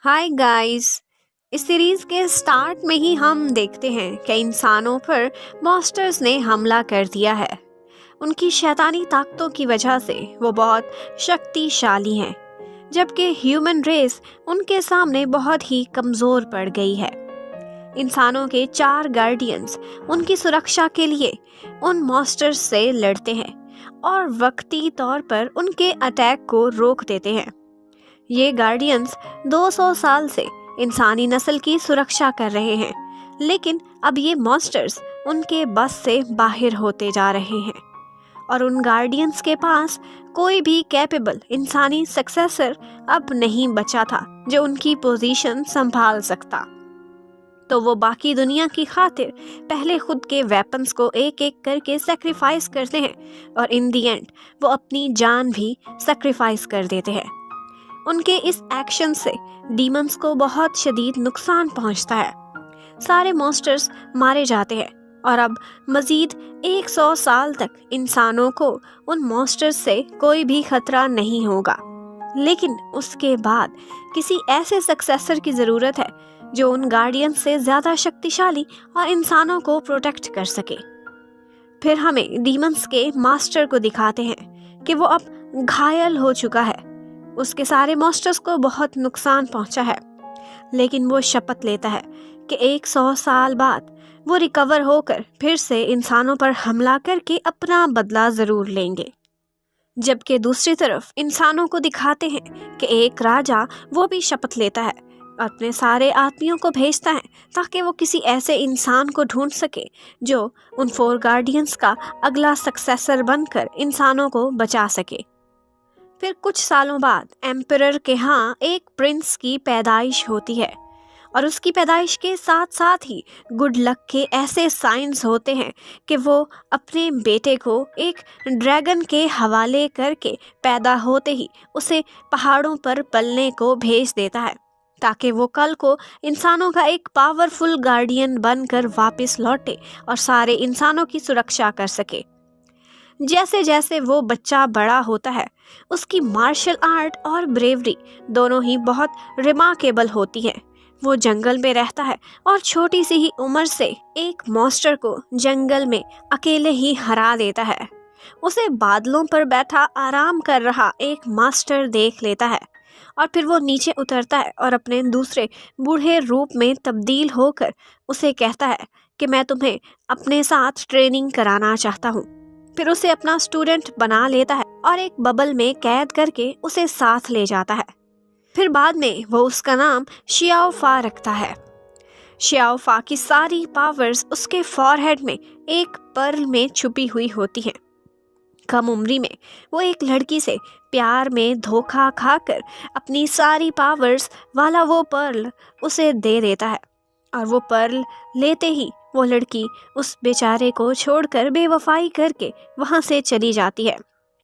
Hi guys. इस series के start में ही हम देखते हैं कि इंसानों पर मॉन्स्टर्स ने हमला कर दिया है। उनकी शैतानी ताकतों की वजह से वो बहुत शक्तिशाली हैं, जबकि ह्यूमन रेस उनके सामने बहुत ही कमज़ोर पड़ गई है। इंसानों के 4 गार्डियंस उनकी सुरक्षा के लिए उन मॉन्स्टर्स से लड़ते हैं और वक्ती तौर पर उनके अटैक को रोक देते हैं। ये गार्डियंस 200 साल से इंसानी नस्ल की सुरक्षा कर रहे हैं, लेकिन अब ये मॉन्स्टर्स उनके बस से बाहर होते जा रहे हैं और उन गार्डियंस के पास कोई भी कैपेबल इंसानी सक्सेसर अब नहीं बचा था जो उनकी पोजीशन संभाल सकता। तो वो बाकी दुनिया की खातिर पहले खुद के वेपन्स को एक एक करके सेक्रीफाइस करते हैं और इन दी एंड वो अपनी जान भी सेक्रीफाइस कर देते हैं। उनके इस एक्शन से डीमंस को बहुत शदीद नुकसान पहुंचता है। सारे मॉन्स्टर्स मारे जाते हैं और अब मजीद 100 साल तक इंसानों को उन मॉन्स्टर्स से कोई भी खतरा नहीं होगा। लेकिन उसके बाद किसी ऐसे सक्सेसर की ज़रूरत है जो उन गार्डियन से ज़्यादा शक्तिशाली और इंसानों को प्रोटेक्ट कर सके। फिर हमें डीमंस के मास्टर को दिखाते हैं कि वो अब घायल हो चुका है। उसके सारे मॉन्स्टर्स को बहुत नुकसान पहुंचा है, लेकिन वो शपथ लेता है कि 100 साल बाद वो रिकवर होकर फिर से इंसानों पर हमला करके अपना बदला ज़रूर लेंगे। जबकि दूसरी तरफ इंसानों को दिखाते हैं कि एक राजा वो भी शपथ लेता है, अपने सारे आदमियों को भेजता है ताकि वो किसी ऐसे इंसान को ढूंढ सके जो उन 4 गार्डियंस का अगला सक्सेसर बनकर इंसानों को बचा सके। फिर कुछ सालों बाद एम्परर के यहाँ एक प्रिंस की पैदाइश होती है और उसकी पैदाइश के साथ साथ ही गुड लक के ऐसे साइंस होते हैं कि वो अपने बेटे को एक ड्रैगन के हवाले करके पैदा होते ही उसे पहाड़ों पर पलने को भेज देता है ताकि वो कल को इंसानों का एक पावरफुल गार्डियन बनकर वापस लौटे और सारे इंसानों की सुरक्षा कर सके। जैसे जैसे वो बच्चा बड़ा होता है उसकी मार्शल आर्ट और ब्रेवरी दोनों ही बहुत रिमार्केबल होती है। वो जंगल में रहता है और छोटी सी ही उम्र से एक मॉन्स्टर को जंगल में अकेले ही हरा देता है। उसे बादलों पर बैठा आराम कर रहा एक मास्टर देख लेता है और फिर वो नीचे उतरता है और अपने दूसरे बूढ़े रूप में तब्दील होकर उसे कहता है कि मैं तुम्हें अपने साथ ट्रेनिंग कराना चाहता हूँ। फिर उसे अपना स्टूडेंट बना लेता है और एक बबल में कैद करके उसे साथ ले जाता है। फिर बाद में वो उसका नाम शियाओफा रखता है। शियाओफा की सारी पावर्स उसके फॉरहेड में एक पर्ल में छुपी हुई होती हैं। कम उम्री में वो एक लड़की से प्यार में धोखा खाकर अपनी सारी पावर्स वाला वो पर्ल उसे दे देता है और वो पर्ल लेते ही वो लड़की उस बेचारे को छोड़कर बेवफाई करके वहाँ से चली जाती है।